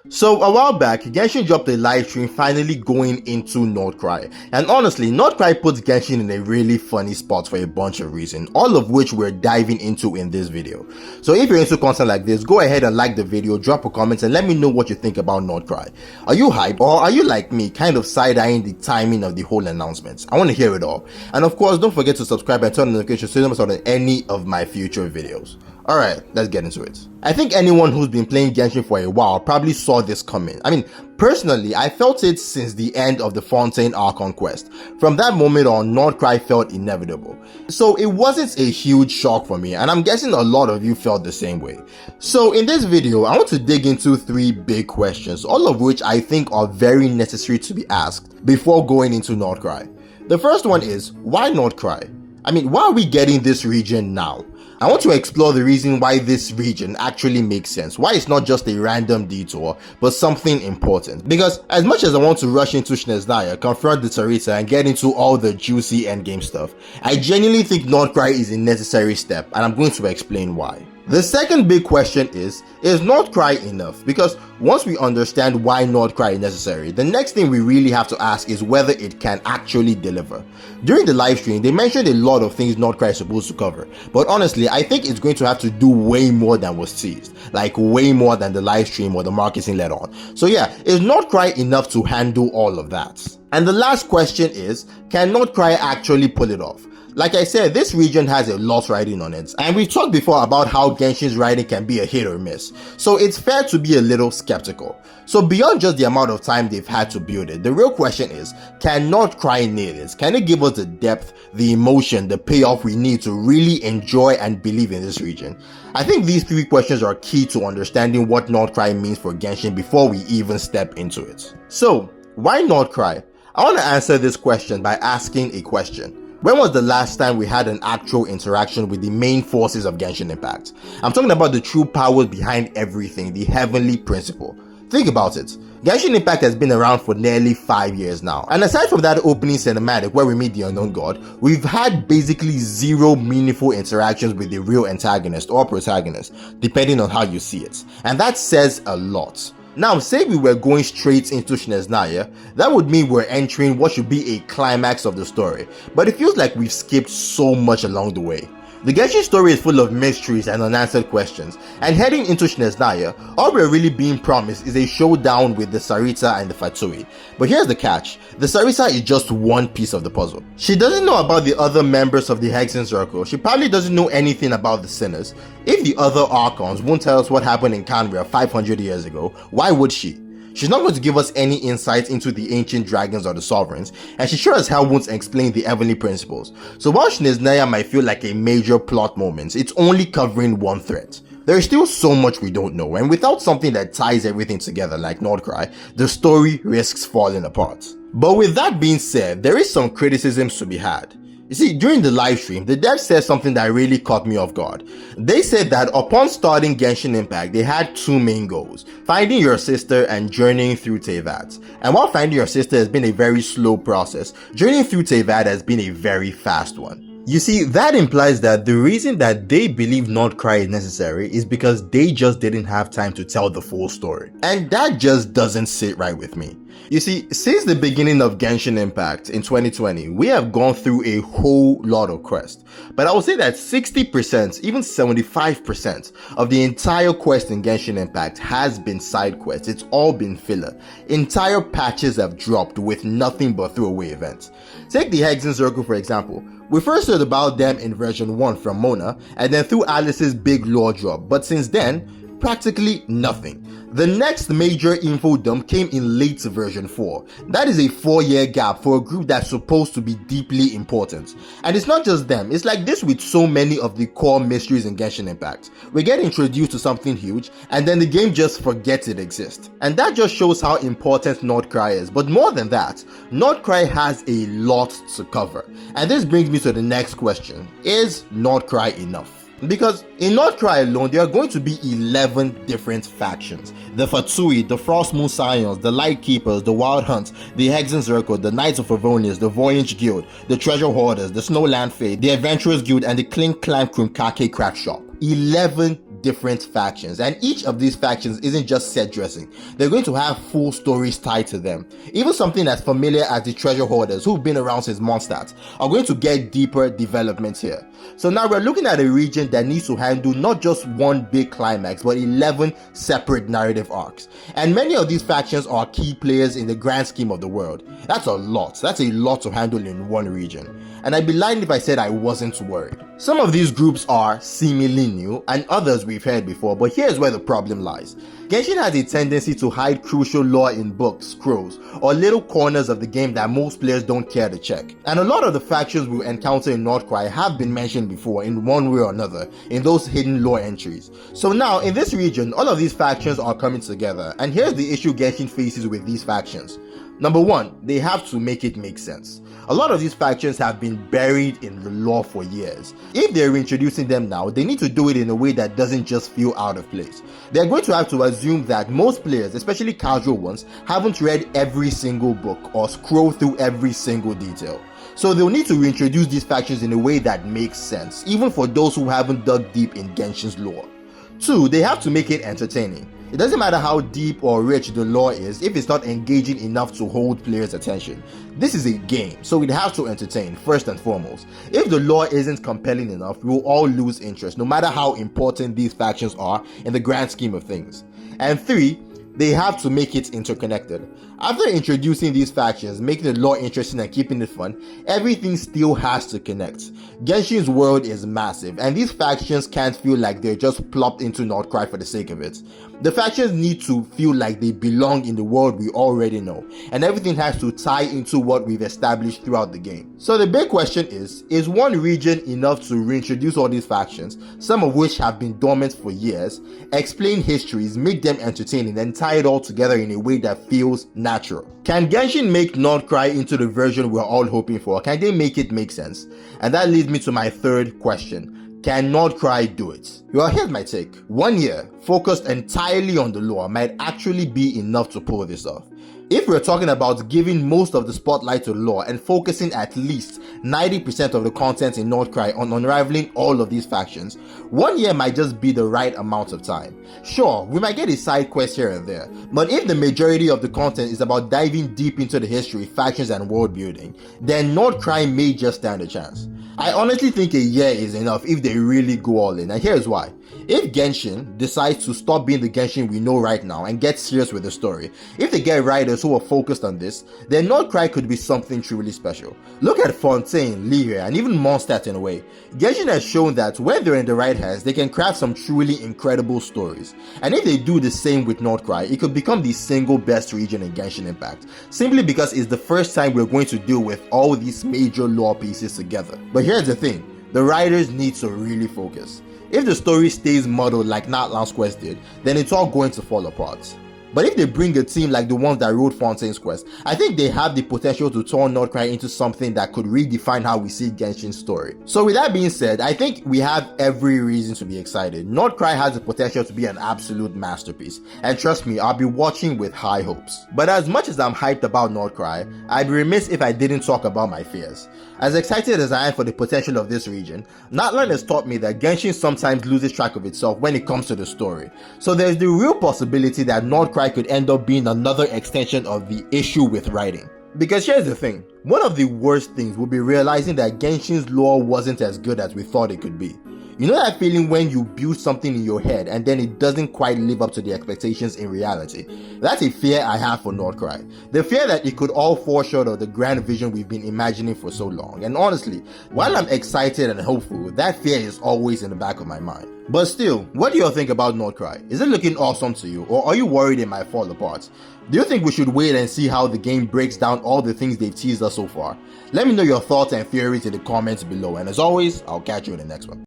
So a while back, Genshin dropped a live stream finally going into NordCry. And honestly, NordCry puts Genshin in a really funny spot for a bunch of reasons, all of which we're diving into in this video. So if you're into content like this, go ahead and like the video, drop a comment, and let me know what you think about NordCry. Are you hyped, or are you like me, kind of side-eyeing the timing of the whole announcement? I want to hear it all. And of course, don't forget to subscribe and turn on notifications so you don't miss out on any of my future videos. Alright, let's get into it. I think anyone who's been playing Genshin for a while probably saw this coming. I mean, personally, I felt it since the end of the Fontaine Archon quest. From that moment on, NordCry felt inevitable. So it wasn't a huge shock for me, and I'm guessing a lot of you felt the same way. So in this video, I want to dig into 3 big questions, all of which I think are very necessary to be asked before going into NordCry. The first one is, why NordCry? I mean, why are we getting this region now? I want to explore the reason why this region actually makes sense, why it's not just a random detour, but something important. Because as much as I want to rush into Snezhnaya, confront the Sarita, and get into all the juicy endgame stuff, I genuinely think NordCry is a necessary step, and I'm going to explain why. The second big question is NordCry enough? Because once we understand why NordCry is necessary, the next thing we really have to ask is whether it can actually deliver. During the live stream, they mentioned a lot of things NordCry is supposed to cover, but honestly, I think it's going to have to do way more than was teased, like way more than the live stream or the marketing led on. So yeah, is NordCry enough to handle all of that? And the last question is, can NordCry actually pull it off? Like I said, this region has a lot riding on it, and we've talked before about how Genshin's riding can be a hit or miss, so it's fair to be a little skeptical. So beyond just the amount of time they've had to build it, the real question is, can NordCry nail it? Can it give us the depth, the emotion, the payoff we need to really enjoy and believe in this region? I think these 3 questions are key to understanding what NordCry means for Genshin before we even step into it. So, why NordCry? I want to answer this question by asking a question. When was the last time we had an actual interaction with the main forces of Genshin Impact? I'm talking about the true powers behind everything, the heavenly principle. Think about it. Genshin Impact has been around for nearly 5 years now, and aside from that opening cinematic where we meet the unknown god, we've had basically 0 meaningful interactions with the real antagonist or protagonist, depending on how you see it. And that says a lot. Now, say we were going straight into Snezhnaya, that would mean we're entering what should be a climax of the story, but it feels like we've skipped so much along the way. The Genshin story is full of mysteries and unanswered questions, and heading into Snezhnaya, all we're really being promised is a showdown with the Sarita and the Fatui. But here's the catch, the Sarita is just one piece of the puzzle. She doesn't know about the other members of the Hexen Circle, she probably doesn't know anything about the Sinners. If the other Archons won't tell us what happened in Canria 500 years ago, why would she? She's not going to give us any insight into the ancient dragons or the sovereigns, and she sure as hell won't explain the heavenly principles. So while Snezhnaya might feel like a major plot moment, it's only covering one thread. There is still so much we don't know, and without something that ties everything together like NordCry, the story risks falling apart. But with that being said, there is some criticisms to be had. You see, during the live stream, the devs said something that really caught me off guard. They said that upon starting Genshin Impact, they had 2 main goals, finding your sister and journeying through Teyvat. And while finding your sister has been a very slow process, journeying through Teyvat has been a very fast one. You see, that implies that the reason that they believe NordCry is necessary is because they just didn't have time to tell the full story. And that just doesn't sit right with me. You see, since the beginning of Genshin Impact in 2020, we have gone through a whole lot of quests. But I would say that 60%, even 75% of the entire quest in Genshin Impact has been side quests. It's all been filler. Entire patches have dropped with nothing but throwaway events. Take the Hexen Circle for example. We first heard about them in version 1 from Mona, and then through Alice's big lore drop, but since then, practically nothing. The next major info dump came in late version 4. That is a 4-year gap for a group that's supposed to be deeply important. And it's not just them, it's like this with so many of the core mysteries in Genshin Impact. We get introduced to something huge, and then the game just forgets it exists. And that just shows how important NordCry is. But more than that, NordCry has a lot to cover. And this brings me to the next question. Is NordCry enough? Because in NordCry alone, there are going to be 11 different factions. The Fatui, the Frost Moon Scions, the Light Keepers, the Wild Hunts, the Hexen Circle, the Knights of Favonius, the Voyage Guild, the Treasure Hoarders, the Snowland Fade, the Adventurers Guild, and the Clink Climb Krumkake Craft Shop. 11 different factions, and each of these factions isn't just set dressing. They're going to have full stories tied to them. Even something as familiar as the treasure hoarders, who've been around since Mondstadt, are going to get deeper developments here. So now we're looking at a region that needs to handle not just one big climax, but 11 separate narrative arcs. And many of these factions are key players in the grand scheme of the world. That's a lot. That's a lot to handle in one region. And I'd be lying if I said I wasn't worried. Some of these groups are seemingly new, and others we've heard before, but here's where the problem lies. Genshin has a tendency to hide crucial lore in books, scrolls, or little corners of the game that most players don't care to check. And a lot of the factions we'll encounter in NordCry have been mentioned before in one way or another in those hidden lore entries. So now, in this region, all of these factions are coming together, and here's the issue Genshin faces with these factions. Number one, they have to make it make sense. A lot of these factions have been buried in the lore for years. If they're introducing them now, they need to do it in a way that doesn't just feel out of place. They're going to have to assume that most players, especially casual ones, haven't read every single book or scrolled through every single detail. So they'll need to reintroduce these factions in a way that makes sense, even for those who haven't dug deep in Genshin's lore. 2, they have to make it entertaining. It doesn't matter how deep or rich the lore is if it's not engaging enough to hold players' attention. This is a game, so it has to entertain first and foremost. If the lore isn't compelling enough, we will all lose interest, no matter how important these factions are in the grand scheme of things. And 3, they have to make it interconnected. After introducing these factions, making the lore interesting and keeping it fun, everything still has to connect. Genshin's world is massive, and these factions can't feel like they're just plopped into NordCry for the sake of it. The factions need to feel like they belong in the world we already know, and everything has to tie into what we've established throughout the game. So the big question is one region enough to reintroduce all these factions, some of which have been dormant for years, explain histories, make them entertaining, and tie it all together in a way that feels natural? Can Genshin make NordCry into the version we're all hoping for? Can they make it make sense? And that leads me to my third question. Can NordCry do it? Well, here's my take. 1 year focused entirely on the lore might actually be enough to pull this off. If we're talking about giving most of the spotlight to lore and focusing at least 90% of the content in NordCry on unraveling all of these factions, 1 year might just be the right amount of time. Sure, we might get a side quest here and there, but if the majority of the content is about diving deep into the history, factions, and world building, then NordCry may just stand a chance. I honestly think a year is enough if they really go all in, and here's why. If Genshin decides to stop being the Genshin we know right now and get serious with the story, if they get writers who are focused on this, then NordCry could be something truly special. Look at Fontaine, Lyria, and even Mondstadt in a way. Genshin has shown that when they're in the right hands, they can craft some truly incredible stories. And if they do the same with NordCry, it could become the single best region in Genshin Impact, simply because it's the first time we're going to deal with all these major lore pieces together. But here's the thing, the writers need to really focus. If the story stays muddled like Natlan's quest did, then it's all going to fall apart. But if they bring a team like the ones that wrote Fontaine's quest, I think they have the potential to turn NordCry into something that could redefine how we see Genshin's story. So with that being said, I think we have every reason to be excited. NordCry has the potential to be an absolute masterpiece, and trust me, I'll be watching with high hopes. But as much as I'm hyped about NordCry, I'd be remiss if I didn't talk about my fears. As excited as I am for the potential of this region, Natlan has taught me that Genshin sometimes loses track of itself when it comes to the story. So there's the real possibility that NordCry could end up being another extension of the issue with writing. Because here's the thing, one of the worst things would be realizing that Genshin's lore wasn't as good as we thought it could be. You know that feeling when you build something in your head and then it doesn't quite live up to the expectations in reality? That's a fear I have for NordCry. The fear that it could all fall short of the grand vision we've been imagining for so long. And honestly, while I'm excited and hopeful, that fear is always in the back of my mind. But still, what do you all think about NordCry? Is it looking awesome to you, or are you worried it might fall apart? Do you think we should wait and see how the game breaks down all the things they've teased us so far? Let me know your thoughts and theories in the comments below, and as always, I'll catch you in the next one.